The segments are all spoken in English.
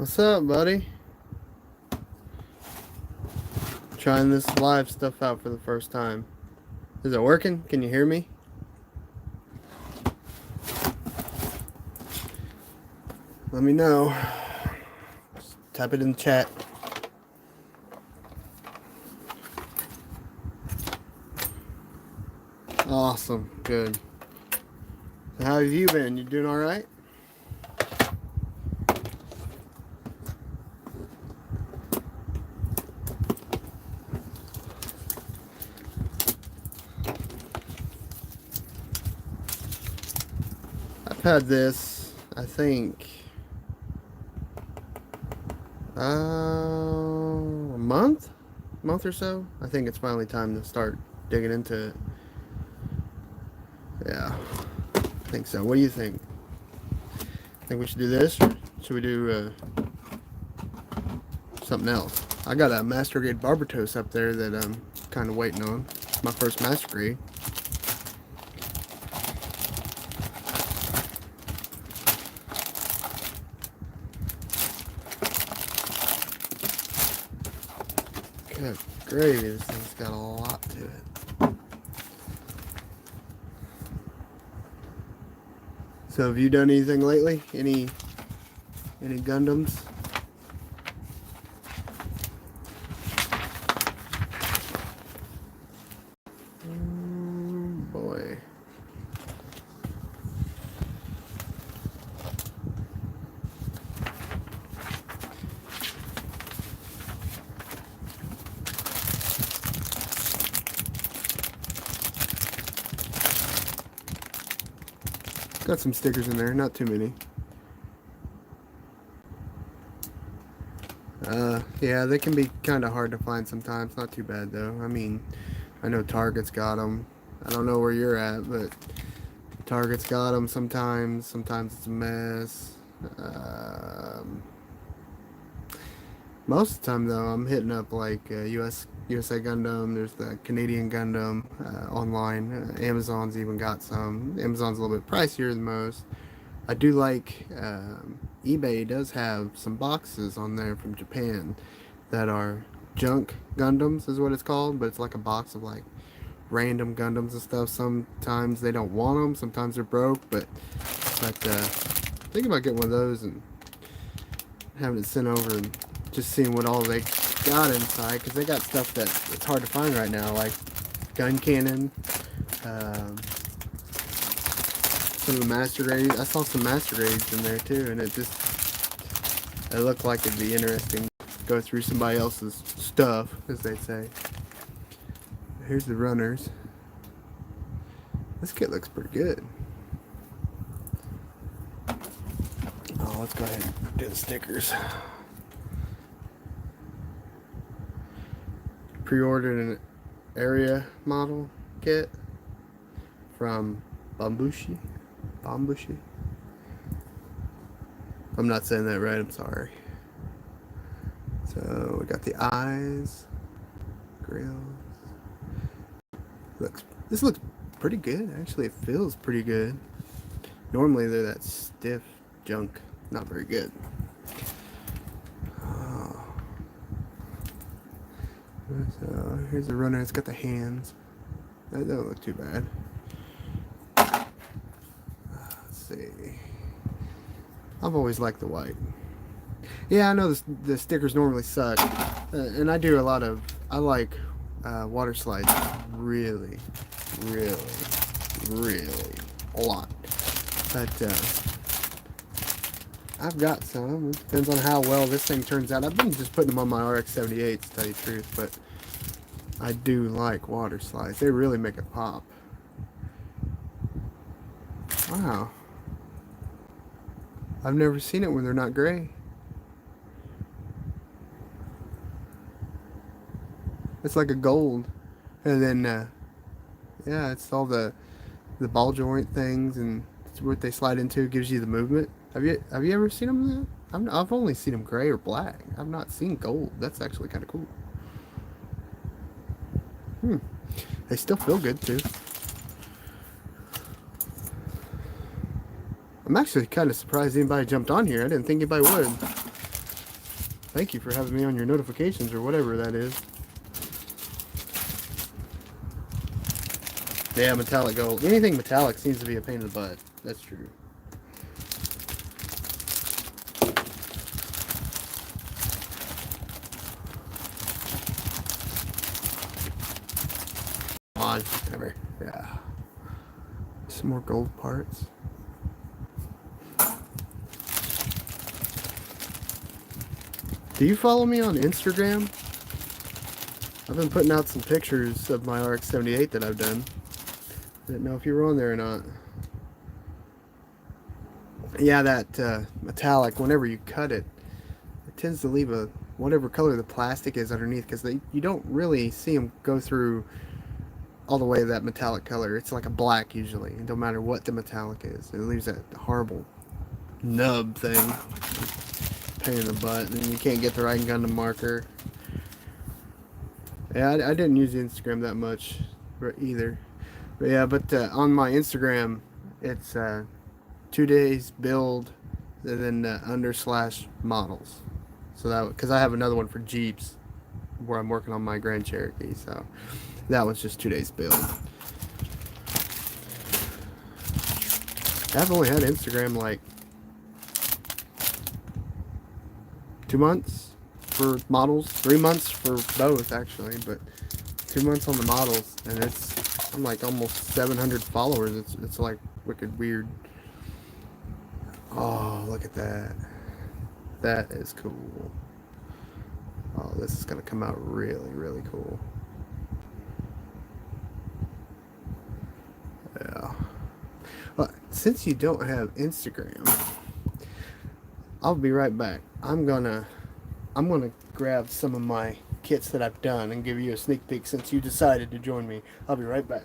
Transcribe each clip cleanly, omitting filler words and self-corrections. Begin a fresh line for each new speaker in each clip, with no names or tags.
What's up, buddy? Trying this live stuff out for the first time. Is it working? Can you hear me? Let me know. Just type it in the chat. Awesome. Good. So how have you been? You doing all right? I've had this, I think, a month or so. I think it's finally time to start digging into it. Yeah, I think so. What do you think? Think we should do this, or should we do something else? I got a master grade barber toast up there that I'm kind of waiting on. It's my first master grade. Good gravy, this thing's got a lot to it. So have you done anything lately? Any Gundams? Boy. Got some stickers in there, not too many. Yeah, they can be kind of hard to find sometimes. Not too bad though. I mean, I know Target's got them. I don't know where you're at, but Target's got them sometimes. Sometimes it's a mess. Most of the time though, I'm hitting up like USA Gundam. There's the Canadian Gundam online. Amazon's even got some. Amazon's a little bit pricier than most. I do like eBay does have some boxes on there from Japan that are junk Gundams is what it's called, but it's like a box of like random Gundams and stuff. Sometimes they don't want them, sometimes they're broke, but think about getting one of those and having it sent over and just seeing what all they got inside, because they got stuff that it's hard to find right now, like gun cannon, some of the master grades. I saw some master grades in there too, and it looked like it'd be interesting to go through somebody else's stuff, as they say. Here's the runners. This kit looks pretty good. Oh, let's go ahead and do the stickers. Pre-ordered an area model kit from Bambushi. I'm not saying that right, I'm sorry. So we got the eyes, grills. This looks pretty good, actually. It feels pretty good. Normally they're that stiff junk, not very good. Oh. So here's the runner. It's got the hands. That don't look too bad. Let's see. I've always liked the white. Yeah, I know the stickers normally suck, and I do a lot of. I like water slides really a lot. But I've got some. It depends on how well this thing turns out. I've been just putting them on my RX-78 to tell you the truth, but I do like water slides. They really make it pop. Wow. I've never seen it when they're not gray. It's like a gold. And then, yeah, it's all the ball joint things, and it's what they slide into gives you the movement. Have you ever seen them? I've only seen them gray or black. I've not seen gold. That's actually kind of cool. They still feel good too. I'm actually kind of surprised anybody jumped on here. I didn't think anybody would. Thank you for having me on your notifications or whatever that is. Yeah, metallic gold. Anything metallic seems to be a pain in the butt. That's true. Come on, never. Yeah. Some more gold parts. Do you follow me on Instagram? I've been putting out some pictures of my RX-78 that I've done. Didn't know if you were on there or not. Yeah, that metallic, whenever you cut it, it tends to leave a whatever color the plastic is underneath, because you don't really see them go through all the way to that metallic color. It's like a black usually. It don't matter what the metallic is. It leaves that horrible nub thing. Pain in the butt. And you can't get the right Gundam marker. Yeah, I didn't use Instagram that much either. But yeah, but on my Instagram, it's 2 days build, and then under/ models. So that, because I have another one for Jeeps where I'm working on my Grand Cherokee. So that one's just 2 days build. I've only had Instagram like 2 months for models, 3 months for both actually, but 2 months on the models, and I'm like almost 700 followers. It's like wicked weird. Oh, look at that. That is cool. Oh, this is gonna come out really, really cool. Yeah. Well, since you don't have Instagram, I'll be right back. I'm gonna grab some of my kits that I've done and give you a sneak peek since you decided to join me. I'll be right back.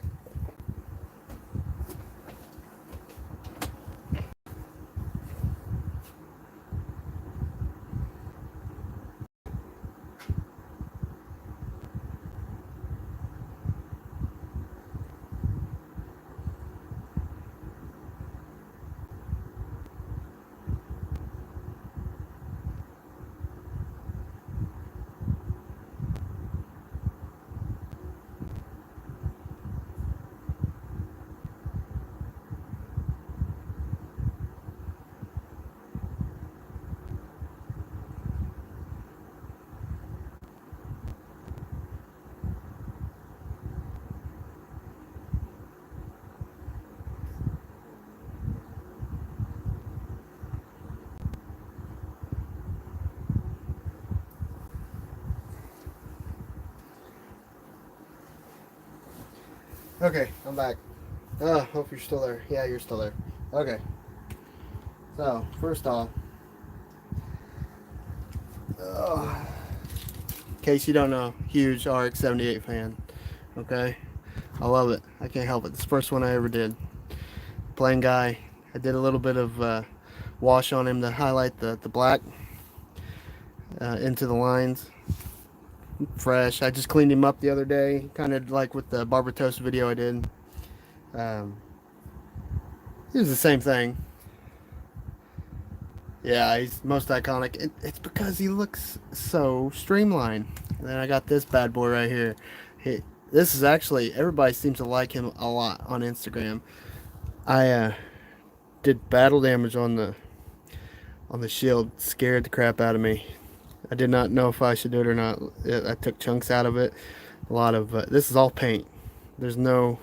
Okay, I'm back. Hope you're still there. Yeah, you're still there. Okay. So, first off, in case you don't know, huge RX-78 fan. Okay? I love it. I can't help it. It's the first one I ever did. Plain guy. I did a little bit of wash on him to highlight the black into the lines. Fresh. I just cleaned him up the other day, kind of like with the barber toast video I did. It was the same thing. Yeah, he's most iconic. It's because he looks so streamlined. And then I got this bad boy right here. This is actually, everybody seems to like him a lot on Instagram. I did battle damage on the shield. Scared the crap out of me. I did not know if I should do it or not. I took chunks out of it. A lot of this is all paint. There's no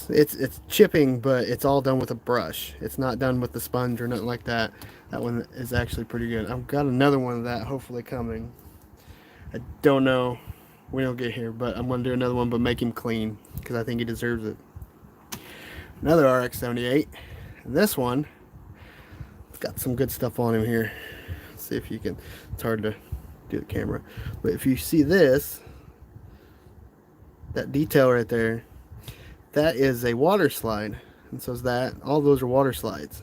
it's chipping, but it's all done with a brush. It's not done with the sponge or nothing like that. That one is actually pretty good. I've got another one of that hopefully coming. I don't know when he'll get here, but I'm gonna do another one, but make him clean because I think he deserves it. Another RX-78. And this one, it's got some good stuff on him here. Let's see if you can. It's hard to do the camera, but if you see this, that detail right there, that is a water slide, and so is that. All those are water slides,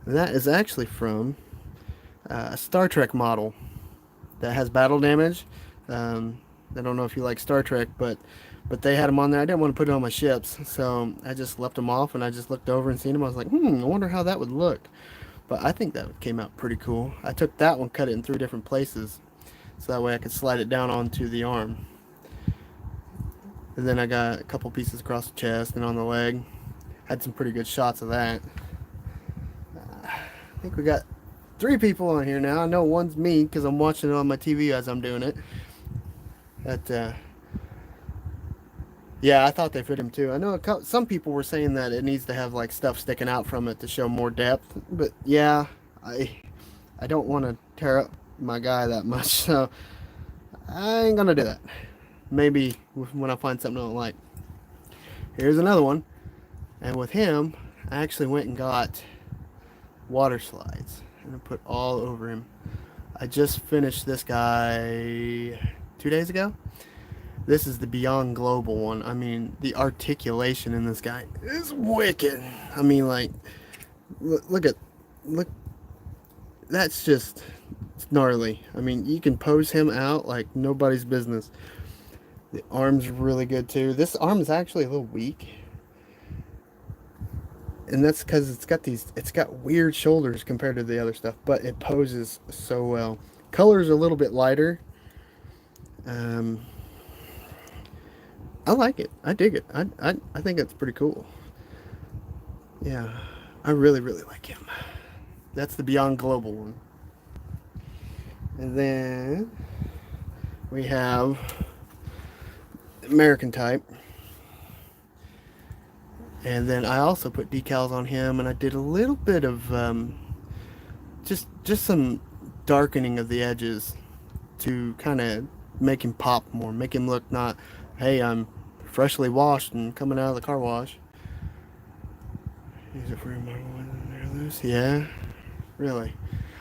and that is actually from a Star Trek model that has battle damage. I don't know if you like Star Trek, but they had them on there. I didn't want to put it on my ships, so I just left them off, and I just looked over and seen them. I was like, I wonder how that would look. But I think that came out pretty cool. I took that one, cut it in 3 different places, so that way I could slide it down onto the arm. And then I got a couple pieces across the chest and on the leg. Had some pretty good shots of that. I think we got 3 people on here now. I know one's me because I'm watching it on my TV as I'm doing it. But yeah, I thought they fit him too. I know some people were saying that it needs to have like stuff sticking out from it to show more depth. But yeah, I don't want to tear up my guy that much, so I ain't gonna do that. Maybe when I find something I don't like. Here's another one, and with him, I actually went and got water slides and I put all over him. I just finished this guy 2 days ago. This is the Beyond Global one. I mean, the articulation in this guy is wicked. I mean, like, look, that's just gnarly. I mean, you can pose him out like nobody's business. The arm's really good too. This arm is actually a little weak, and that's because it's got weird shoulders compared to the other stuff, but it poses so well. Color's a little bit lighter. Um, I like it. I dig it. I think it's pretty cool. Yeah, I really like him. That's the Beyond Global one. And then we have American type. And then I also put decals on him, and I did a little bit of just some darkening of the edges to kind of make him pop more, make him look not, hey, I'm freshly washed and coming out of the car wash. Use it for your marble in there loose. Yeah, really.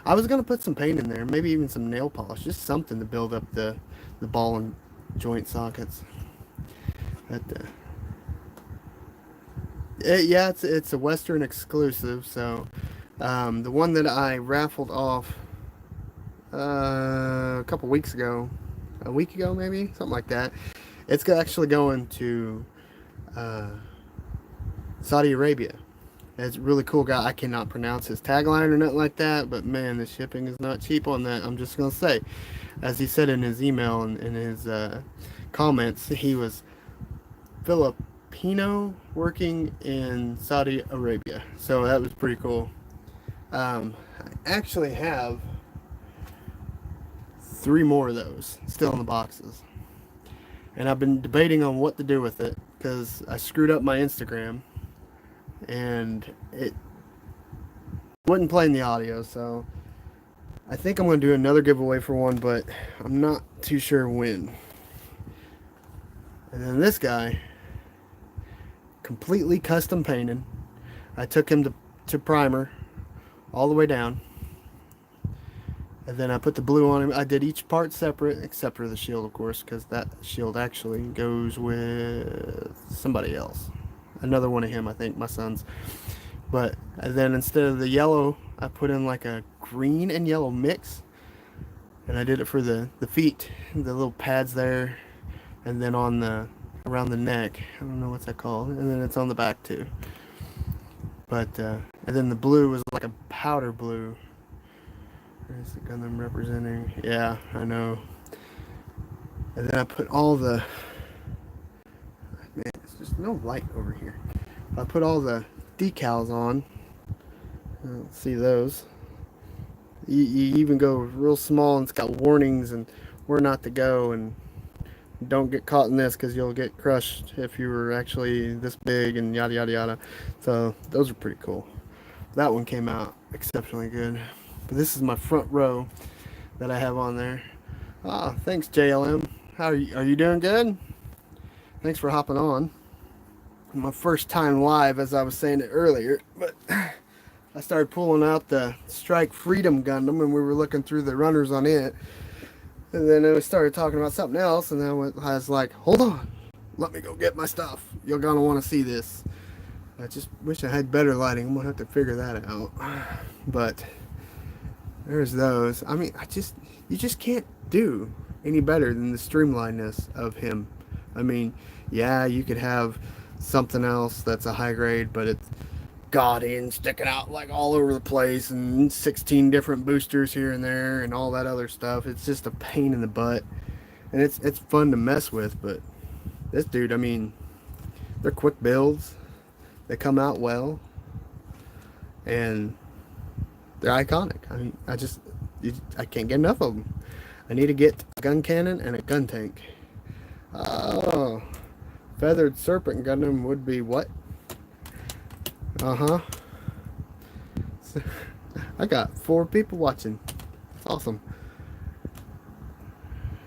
I was gonna put some paint in there, maybe even some nail polish, just something to build up the ball and joint sockets. But yeah, it's a Western exclusive. So the one that I raffled off a couple weeks ago, a week ago maybe, something like that. It's actually going to Saudi Arabia. It's a really cool guy. I cannot pronounce his tagline or nothing like that, but man, the shipping is not cheap on that. I'm just gonna say, as he said in his email and in his comments, he was Filipino working in Saudi Arabia. So that was pretty cool. I actually have 3 more of those still in the boxes, and I've been debating on what to do with it because I screwed up my Instagram and it wasn't playing the audio, so I think I'm going to do another giveaway for one, but I'm not too sure when. And then this guy, completely custom painted. I took him to primer all the way down, and then I put the blue on him. I did each part separate except for the shield, of course, because that shield actually goes with somebody else, another one of him, I think, my son's. But then instead of the yellow, I put in like a green and yellow mix, and I did it for the feet, the little pads there, and then on the around the neck. I don't know what's that called, and then it's on the back too. But and then the blue was like a powder blue. Where's the gun I'm representing? Yeah, I know. And then I put all the, man, it's just no light over here. I put all the decals on. Let's see those. You even go real small, and it's got warnings and where not to go, and don't get caught in this because you'll get crushed if you were actually this big, and yada yada yada. So those are pretty cool. That one came out exceptionally good. But this is my front row that I have on there. Ah, thanks JLM. How are you doing good? Thanks for hopping on. My first time live, as I was saying it earlier, but I started pulling out the Strike Freedom Gundam, and we were looking through the runners on it, and then we started talking about something else, and then I was like, hold on, let me go get my stuff. You're gonna want to see this. I just wish I had better lighting. I'm gonna have to figure that out. But there's those. I mean, you just can't do any better than the streamlinedness of him. I mean, yeah, you could have something else that's a high grade, but it's gaudy and sticking out like all over the place, and 16 different boosters here and there, and all that other stuff. It's just a pain in the butt, and it's fun to mess with. But this dude, I mean, they're quick builds. They come out well, and they're iconic. I mean, I can't get enough of them. I need to get a gun cannon and a gun tank. Oh, feathered serpent Gundam would be what? Uh-huh. I got 4 people watching. Awesome.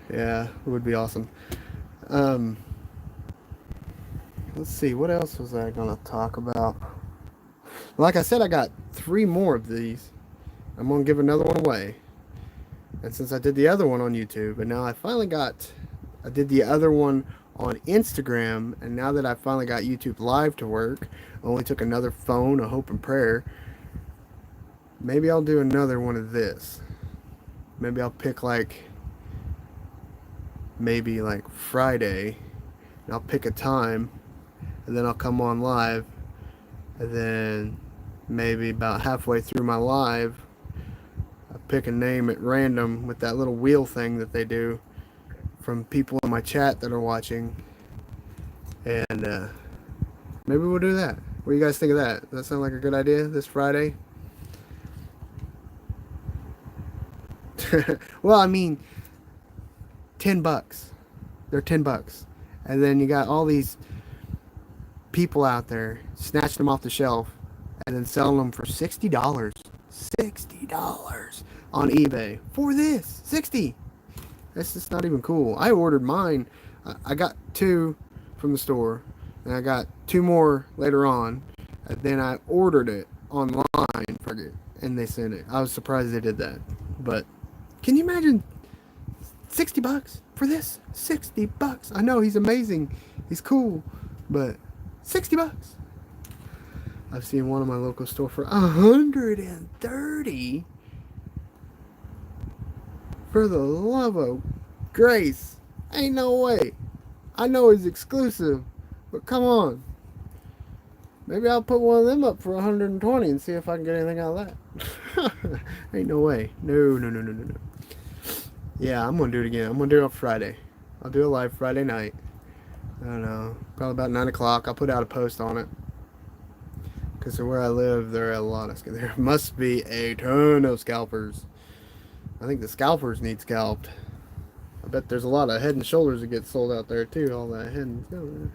Yeah, it would be awesome. Let's see, what else was I gonna talk about? Like I said, I got 3 more of these. I'm gonna give another one away. And since I did the other one on YouTube, and now I did the other one on Instagram, and now that I finally got YouTube Live to work, I only took another phone, a hope and prayer. Maybe I'll do another one of this. Maybe I'll pick maybe like Friday, and I'll pick a time, and then I'll come on live, and then maybe about halfway through my live, I pick a name at random with that little wheel thing that they do from people in my chat that are watching, and maybe we'll do that. What do you guys think of that? Does that sound like a good idea this Friday? Well, I mean, $10. They're $10, and then you got all these people out there snatching them off the shelf and then selling them for $60. $60 on eBay for this. 60. That's just not even cool. I ordered mine. I got 2 from the store, and I got 2 more later on, and then I ordered it online for it, and they sent it. I was surprised they did that. But can you imagine $60 for this? $60. I know he's amazing. He's cool, but $60. I've seen one in my local store for $130. For the love of grace. Ain't no way. I know he's exclusive, but come on. Maybe I'll put one of them up for $120 and see if I can get anything out of that. Ain't no way. No. Yeah, I'm going to do it again. I'm going to do it on Friday. I'll do a live Friday night. I don't know. Probably about 9 o'clock. I'll put out a post on it. Because where I live, there are a lot of... There must be a ton of scalpers. I think the scalpers need scalped. I bet there's a lot of Head and Shoulders that get sold out there too. All that Head and Shoulders.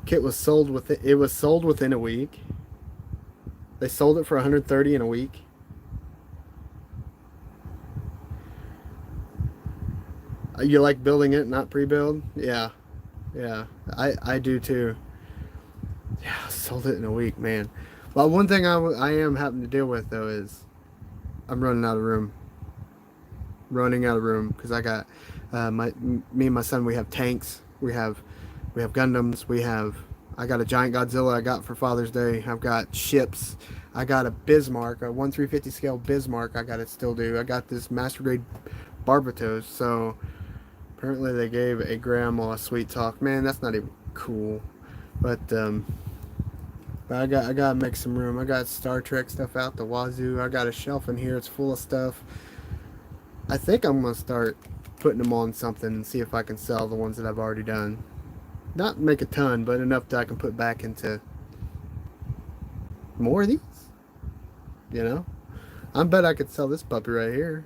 Kit was sold within. It was sold within a week. They sold it for $130 in a week. You like building it, not pre-build? Yeah. I do too. Yeah, sold it in a week, man. Well, one thing I am having to deal with though is I'm running out of room. Because I got me and my son. We have tanks. We have Gundams. I got a giant Godzilla I got for Father's Day. I've got ships. I got a Bismarck, a 1/350 scale Bismarck. I got it still do. I got this master grade Barbatos. So apparently they gave a grandma a sweet talk. Man, that's not even cool. But I gotta make some room. I got Star Trek stuff out the wazoo. I got a shelf in here. It's full of stuff. I think I'm going to start putting them on something and see if I can sell the ones that I've already done. Not make a ton, but enough that I can put back into more of these. You know? I bet I could sell this puppy right here.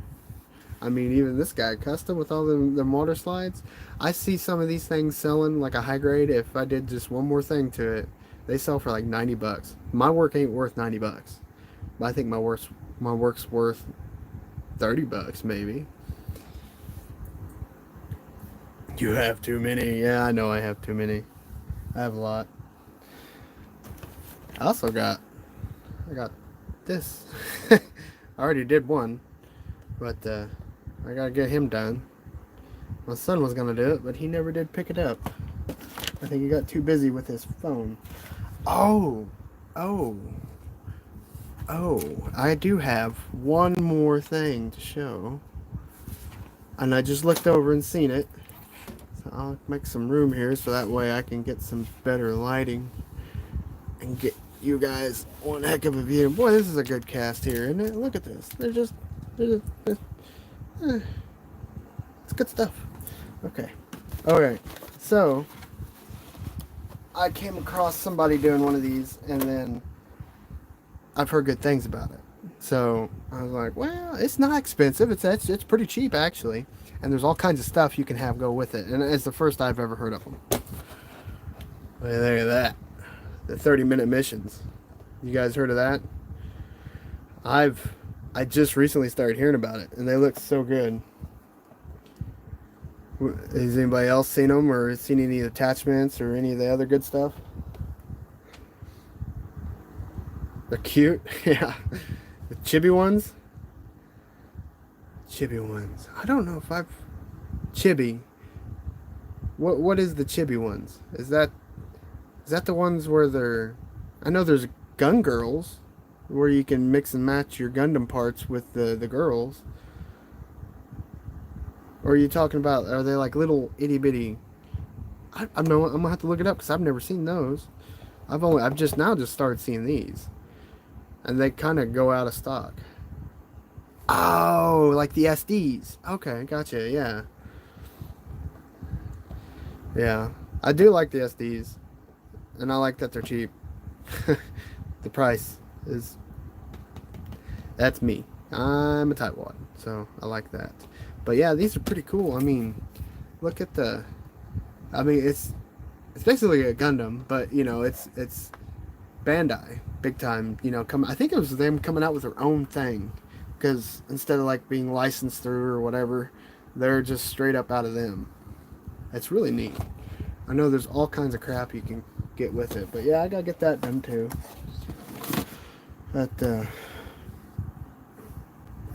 I mean, even this guy, custom with all the water slides. I see some of these things selling like a high grade. If I did just one more thing to it, they sell for like $90. My work ain't worth $90. But I think my work's worth $30 maybe. You have too many. Yeah, I know I have too many. I have a lot. I got this. I already did one, but I gotta get him done. My son was gonna do it, but he never did pick it up. I think he got too busy with his phone. Oh, I do have one more thing to show. and I just looked over and seen it. So I'll make some room here so that way I can get some better lighting and get you guys one heck of a view. Boy, this is a good cast here, isn't it? Look at this. It's good stuff. Okay, so I came across somebody doing one of these, and then I've heard good things about it. So I was like, well, it's not expensive. It's pretty cheap actually, and there's all kinds of stuff you can have go with it. And it's the first I've ever heard of them. Look at that, the 30-minute missions. You guys heard of that? I just recently started hearing about it, and they look so good. Has anybody else seen them or seen any attachments or any of the other good stuff? They're cute. Yeah. The chibi ones. I don't know if I've... Chibi. What is the chibi ones? Is that the ones where they're... I know there's gun girls where you can mix and match your Gundam parts with the girls. Or are you talking about, are they like little itty bitty? I'm gonna have to look it up because I've never seen those. I've just started seeing these, and they kind of go out of stock. Oh, like the SDs. Okay, gotcha. Yeah. I do like the SDs, and I like that they're cheap. The price is. That's me. I'm a tightwad, so I like that. But yeah, these are pretty cool. I mean, look at the... I mean, it's basically a Gundam, but, you know, it's Bandai, big time. You know, I think it was them coming out with their own thing. Because instead of, like, being licensed through or whatever, they're just straight up out of them. It's really neat. I know there's all kinds of crap you can get with it. But yeah, I gotta get that done, too. But, are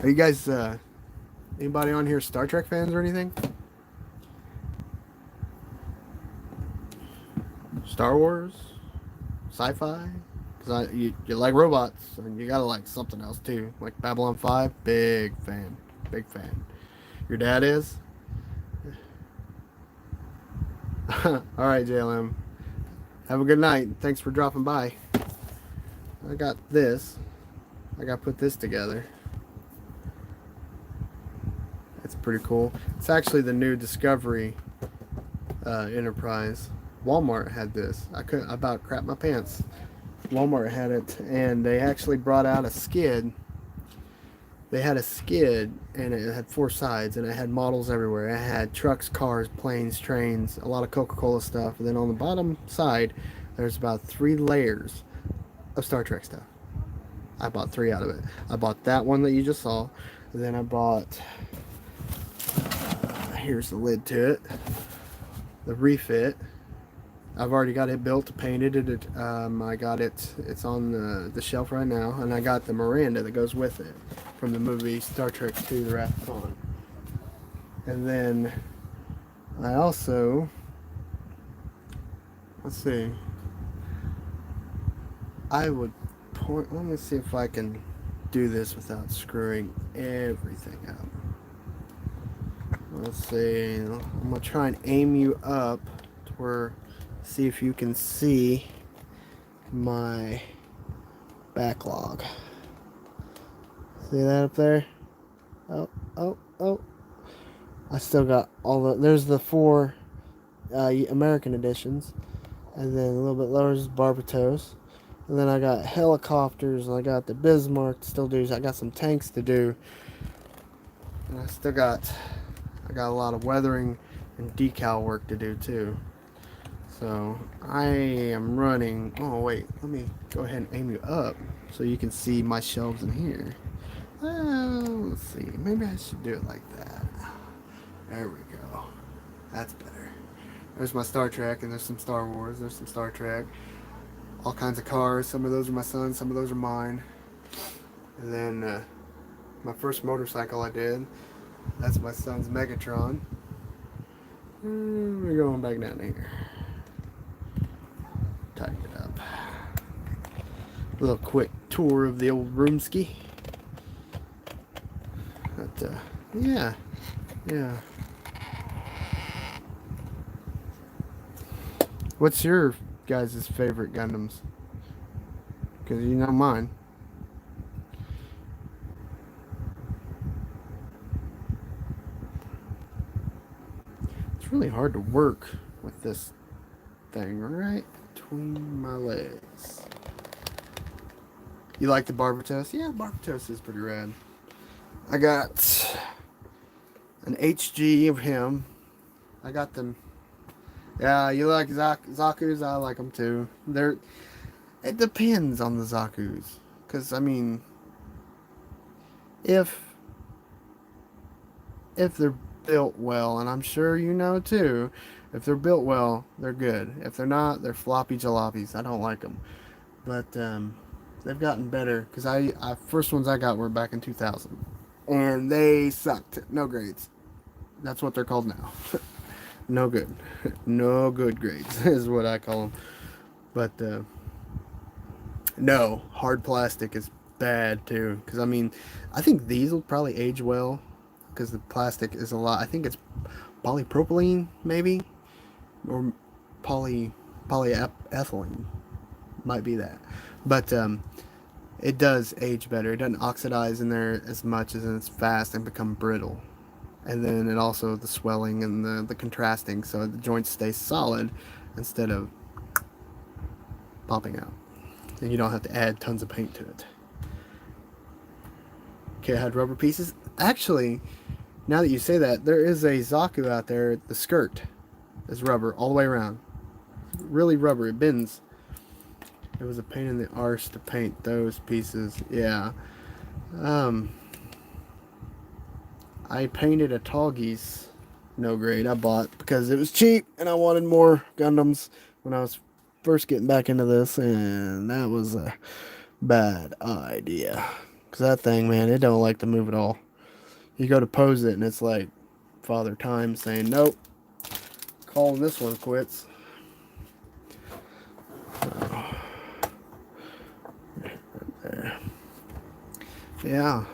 you guys... anybody on here Star Trek fans or anything? Star Wars? Sci-fi? Because you like robots, and you gotta like something else too. Like Babylon 5? Big fan. Your dad is? Alright, JLM. Have a good night. Thanks for dropping by. I got this. I gotta put this together. It's pretty cool. It's actually the new Discovery Enterprise. Walmart had this. I about crap my pants. Walmart had it, and they actually brought out a skid. They had a skid, and it had 4 sides, and it had models everywhere. It had trucks, cars, planes, trains, a lot of Coca-Cola stuff. And then on the bottom side, there's about 3 layers of Star Trek stuff. I bought 3 out of it. I bought that one that you just saw, and then I bought... here's the lid to it, the refit. I've already got it built, painted. I got it. It's on the shelf right now, and I got the Miranda that goes with it from the movie Star Trek II: The Wrath of Khan. And then I also, let's see, I would point. Let me see if I can do this without screwing everything up. Let's see, I'm gonna try and aim you up to where, see if you can see my backlog. See that up there? Oh. I still got there's the 4 American editions, and then a little bit lower is Barbatos, and then I got helicopters, and I got the Bismarck to still do. I got some tanks to do, and I got a lot of weathering and decal work to do too. So I am running. Oh wait, let me go ahead and aim you up so you can see my shelves in here. Let's see, maybe I should do it like that. There we go. That's better. There's my Star Trek, and there's some Star Wars. There's some Star Trek. All kinds of cars. Some of those are my son's, some of those are mine. And then my first motorcycle I did. That's my son's Megatron. We're going back down here. Tighten it up. A little quick tour of the old roomski. But, yeah. Yeah. What's your guys' favorite Gundams? Because you know mine. It's really hard to work with this thing right between my legs. You like the Barbatos? Yeah, Barbatos is pretty rad. I got an HG of him. I got them. Yeah, you like Zaku's? I like them too. It depends on the Zaku's. Because, I mean, if if they're built well, and I'm sure you know too, if they're built well, they're good. If they're not, they're floppy jalopies. I don't like them. But they've gotten better because I first ones I got were back in 2000, and they sucked. No grades. That's what they're called now. No good. No good grades is what I call them. But no, hard plastic is bad too. Because I mean, I think these will probably age well because the plastic is a lot. I think it's polypropylene maybe, or poly polyethylene might be that. But it does age better. It doesn't oxidize in there as much as it's fast and become brittle. And then it also the swelling and the contrasting, so the joints stay solid instead of popping out. And you don't have to add tons of paint to it. Okay, I had rubber pieces. Actually, now that you say that, there is a Zaku out there. The skirt is rubber all the way around. Really rubber. It bends. It was a pain in the arse to paint those pieces. Yeah. Um, I painted a Tallgeese no grade I bought because it was cheap and I wanted more Gundams when I was first getting back into this, and that was a bad idea. Because that thing, man, it don't like to move at all. You go to pose it and it's like Father Time saying, nope, calling this one quits. There. Yeah.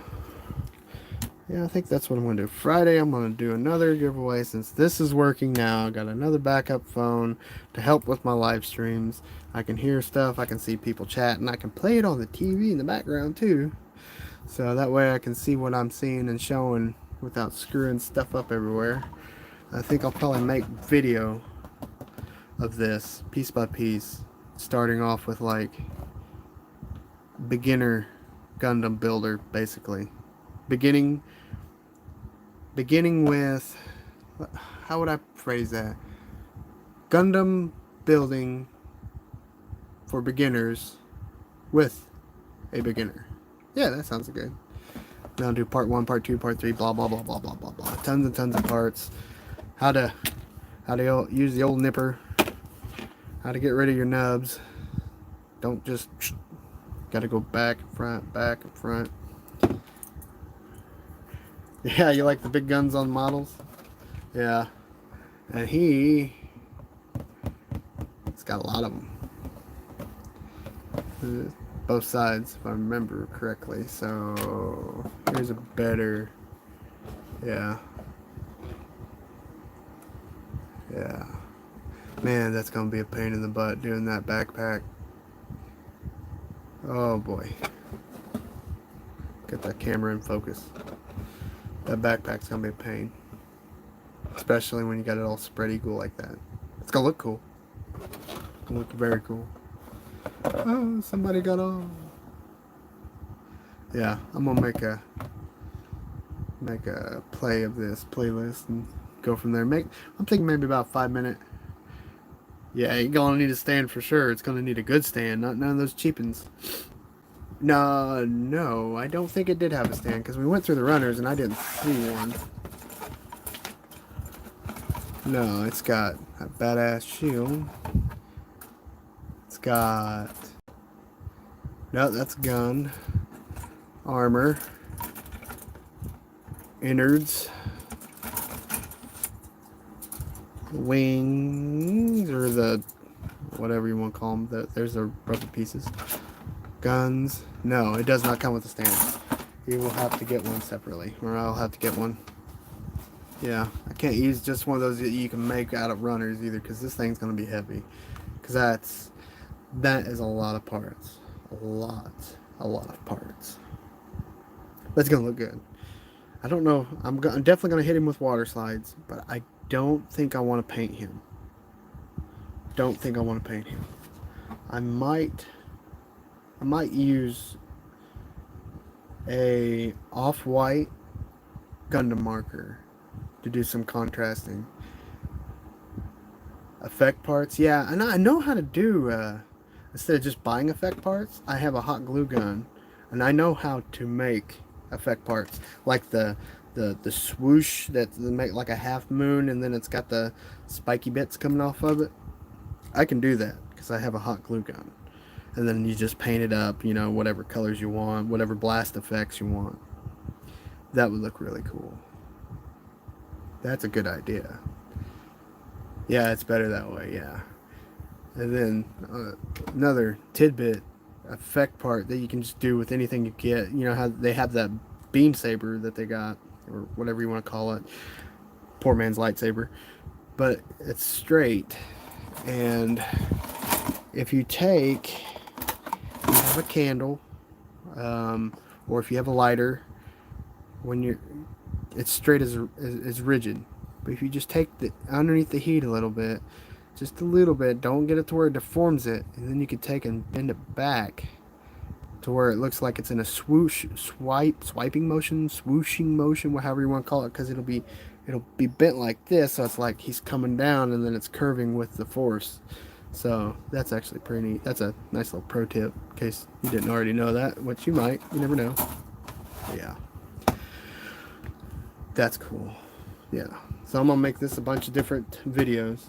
Yeah, I think that's what I'm going to do. Friday, I'm going to do another giveaway since this is working now. I got another backup phone to help with my live streams. I can hear stuff, I can see people chatting, I can play it on the TV in the background too. So that way I can see what I'm seeing and showing without screwing stuff up everywhere. I think I'll probably make video of this piece by piece, starting off with like beginner Gundam builder, basically. Beginning with, how would I phrase that? Gundam building for beginners with a beginner. Yeah, that sounds good. Then I'll do part 1, part 2, part 3, blah blah blah blah blah blah blah. Tons and tons of parts. How to use the old nipper. How to get rid of your nubs. Don't just gotta go back and front. Yeah, you like the big guns on models? Yeah. And he's got a lot of them. Both sides, if I remember correctly. So, here's a better... Yeah. Yeah. Man, that's going to be a pain in the butt doing that backpack. Oh, boy. Get that camera in focus. That backpack's gonna be a pain. Especially when you got it all spread eagle like that. It's gonna look cool. It's gonna look very cool. Oh, somebody got on. Yeah, I'm gonna make a play of this playlist and go from there. I'm thinking maybe about 5 minute. Yeah, you're gonna need a stand for sure. It's gonna need a good stand, not none of those cheapins. No, I don't think it did have a stand because we went through the runners and I didn't see one. No, it's got a badass shield. It's got... No, that's gun. Armor. Innards. Wings, or the... whatever you want to call them. There's the rubber pieces. Guns. No, it does not come with a stand. You will have to get one separately, or I'll have to get one. Yeah, I can't use just one of those that you can make out of runners either, because this thing's gonna be heavy. Because that is a lot of parts, a lot, a lot of parts. But it's gonna look good. I don't know. I'm definitely gonna hit him with water slides, but I don't think I want to paint him. Don't think I want to paint him. I might I might use a off-white Gundam marker to do some contrasting. Effect parts, yeah, and I know how to do. Instead of just buying effect parts, I have a hot glue gun, and I know how to make effect parts, like the swoosh that make like a half moon, and then it's got the spiky bits coming off of it. I can do that because I have a hot glue gun, and then you just paint it up, whatever colors you want, whatever blast effects you want. That would look really cool. That's a good idea. Yeah, it's better that way. Yeah. And then another tidbit effect part that you can just do with anything you get. You know how they have that beam saber that they got, or whatever you want to call it, poor man's lightsaber, but it's straight. And if you have a candle, or if you have a lighter, when it's straight as rigid. But if you just take the underneath the heat a little bit, just a little bit, don't get it to where it deforms it, and then you can take and bend it back to where it looks like it's in a swiping motion, swooshing motion, however you want to call it, because it'll be bent like this, so it's like he's coming down and then it's curving with the force. So that's actually pretty neat. That's a nice little pro tip in case you didn't already know that, which you might. You never know. But yeah, that's cool. Yeah. So I'm gonna make this a bunch of different videos.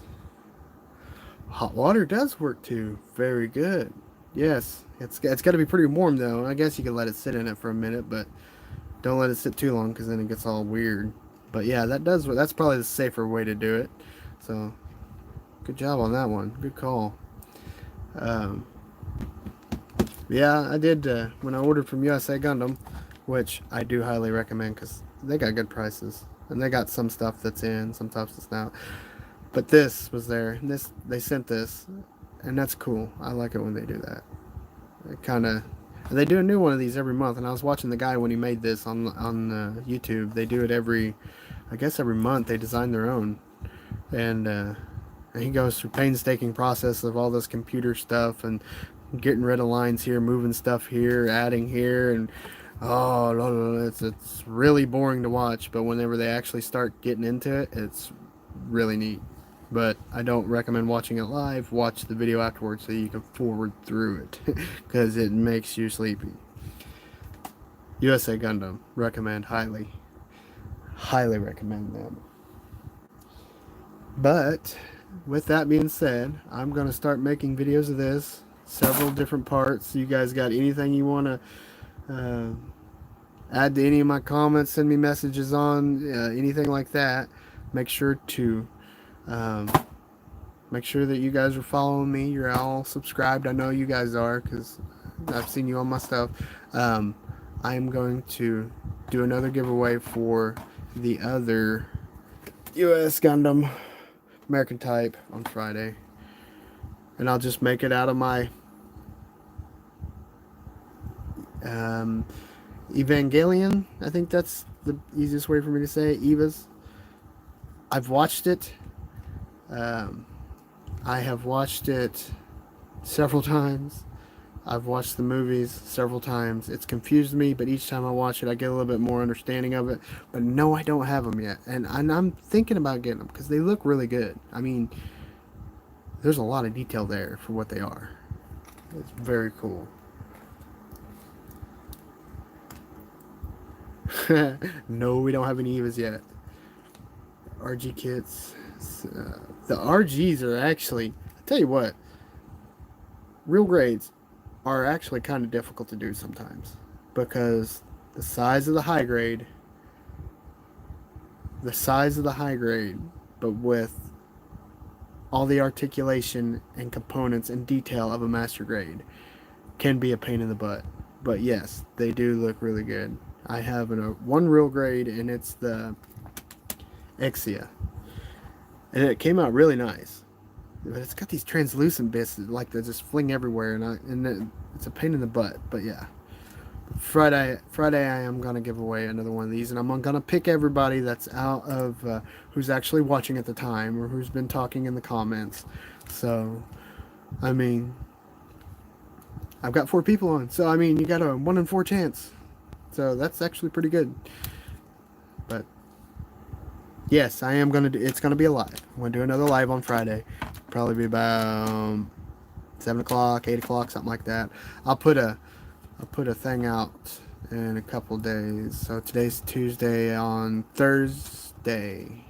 Hot water does work too. Very good. Yes, it's got to be pretty warm though. I guess you can let it sit in it for a minute, but don't let it sit too long because then it gets all weird. But yeah, that's probably the safer way to do it. So good job on that one. Good call. Um, yeah, I did when I ordered from USA Gundam, which I do highly recommend because they got good prices and they got some stuff that's in, some stuff that's not. But this was there. They sent this, and that's cool. I like it when they do that. It kind of, and they do a new one of these every month. And I was watching the guy when he made this on YouTube. They do it I guess every month. They design their own, and he goes through painstaking process of all this computer stuff and getting rid of lines here, moving stuff here, adding here, and oh, no, no, no, it's really boring to watch. But whenever they actually start getting into it, it's really neat. But I don't recommend watching it live. Watch the video afterwards so you can forward through it because it makes you sleepy. USA Gundam, recommend highly. Highly recommend them. But with that being said, I'm going to start making videos of this, several different parts. You guys got anything you want to add to any of my comments, send me messages on, anything like that, make sure to make sure that you guys are following me. You're all subscribed. I know you guys are because I've seen you on my stuff. I am going to do another giveaway for the other US Gundam American type on Friday. And I'll just make it out of my Evangelion. I think that's the easiest way for me to say it. Eva's. I've watched it. I have watched it several times. I've watched the movies several times. It's confused me, but each time I watch it, I get a little bit more understanding of it. But no, I don't have them yet. And I'm thinking about getting them because they look really good. I mean, there's a lot of detail there for what they are. It's very cool. No, we don't have any Evas yet. RG kits. The RGs are actually, I'll tell you what, real grades are actually kind of difficult to do sometimes because the size of the high grade, but with all the articulation and components and detail of a master grade can be a pain in the butt. But yes, they do look really good. I have one real grade, and it's the Exia, and it came out really nice. But it's got these translucent bits that, like, they just fling everywhere, it's a pain in the butt. But yeah, Friday I am gonna give away another one of these, and I'm gonna pick everybody that's out of who's actually watching at the time or who's been talking in the comments. So, I mean, I've got 4 people on, so I mean, you got a 1 in 4 chance. So that's actually pretty good. But yes, I am gonna do. It's gonna be a live. I'm gonna do another live on Friday. Probably be about 7 o'clock, 8 o'clock, something like that. I'll put a thing out in a couple days. So today's Tuesday. On Thursday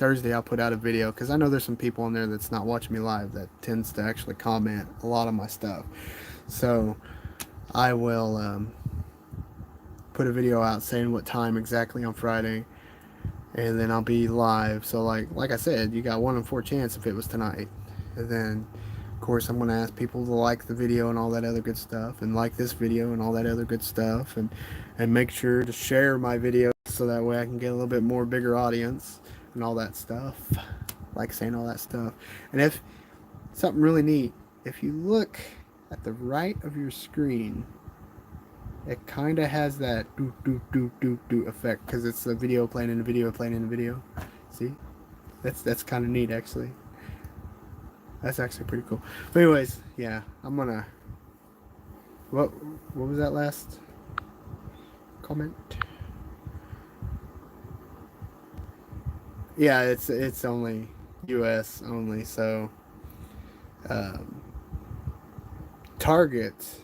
I'll put out a video, because I know there's some people in there that's not watching me live that tends to actually comment a lot of my stuff. So I will put a video out saying what time exactly on Friday, and then I'll be live. So like I said, you got 1 in 4 chance if it was tonight. And then of course I'm gonna ask people to like the video and all that other good stuff, and like this video and all that other good stuff, and make sure to share my video so that way I can get a little bit more bigger audience and all that stuff. Like saying all that stuff. And if something really neat, if you look at the right of your screen, it kind of has that do do do do do effect, because it's a video playing in a video playing in a video. See, that's kind of neat actually. That's actually pretty cool. But anyways, yeah, I'm gonna. What was that last comment? Yeah, it's only U.S. only. So um, Target.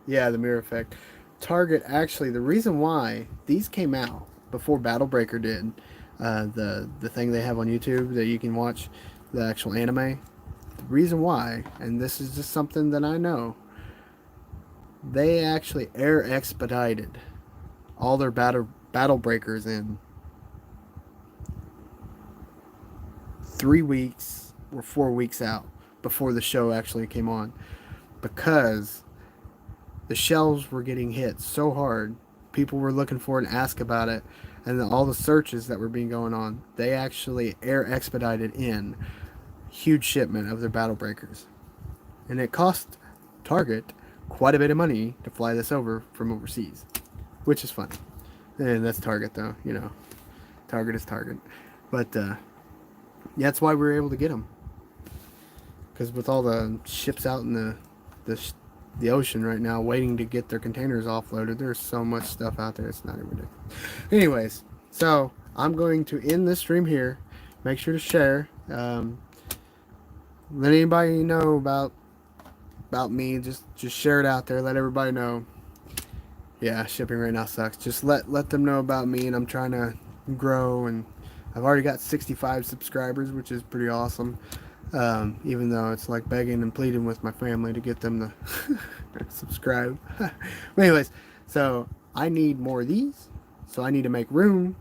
Yeah, the mirror effect. Target, actually, the reason why these came out before Battle Breaker did, the thing they have on YouTube that you can watch the actual anime. The reason why, and this is just something that I know, they actually air expedited all their battle breakers in 3 weeks or 4 weeks out before the show actually came on, because the shelves were getting hit so hard. People were looking for it and ask about it, and then all the searches that were being going on, they actually air expedited in huge shipment of their battle breakers, and it cost Target quite a bit of money to fly this over from overseas, which is funny. And that's Target, though, you know. Target is Target, but that's why we were able to get them, because with all the ships out in the ocean right now waiting to get their containers offloaded, there's so much stuff out there, it's not even ridiculous. Anyways, so I'm going to end this stream here. Make sure to share. Let anybody know about me. Just share it out there. Let everybody know. Yeah, shipping right now sucks. Just let them know about me, and I'm trying to grow, and I've already got 65 subscribers, which is pretty awesome. Even though it's like begging and pleading with my family to get them to subscribe. But anyways, so I need more of these, so I need to make room,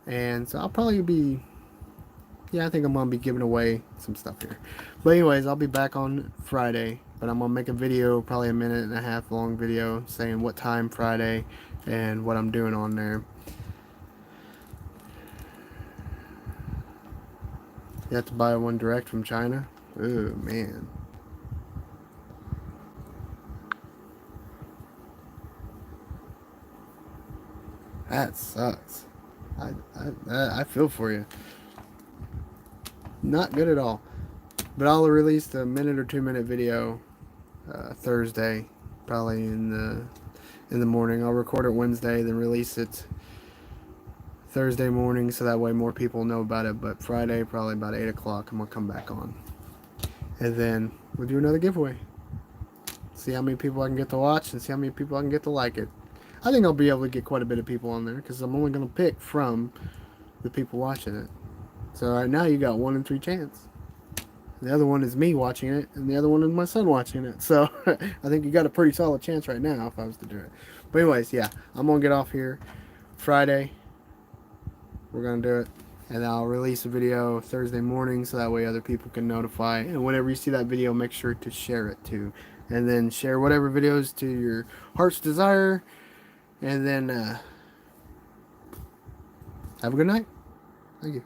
and so I'll probably be, yeah, I think I'm gonna be giving away some stuff here. But anyways, I'll be back on Friday, but I'm gonna make a video, probably a 1.5 minute long video, saying what time Friday and what I'm doing on there. You have to buy one direct from China? Oh, man. That sucks. I feel for you. Not good at all. But I'll release the 1 or 2 minute video Thursday, probably in the morning. I'll record it Wednesday, then release it Thursday morning, so that way more people know about it. But Friday, probably about 8 o'clock, I'm going to come back on. And then we'll do another giveaway. See how many people I can get to watch, and see how many people I can get to like it. I think I'll be able to get quite a bit of people on there, because I'm only going to pick from the people watching it. So right now you got 1 in 3 chance. The other one is me watching it, and the other one is my son watching it. So I think you got a pretty solid chance right now if I was to do it. But anyways, yeah, I'm going to get off here. Friday, we're going to do it. And I'll release a video Thursday morning, so that way other people can notify. And whenever you see that video, make sure to share it too. And then share whatever videos to your heart's desire. And then Have a good night. Thank you.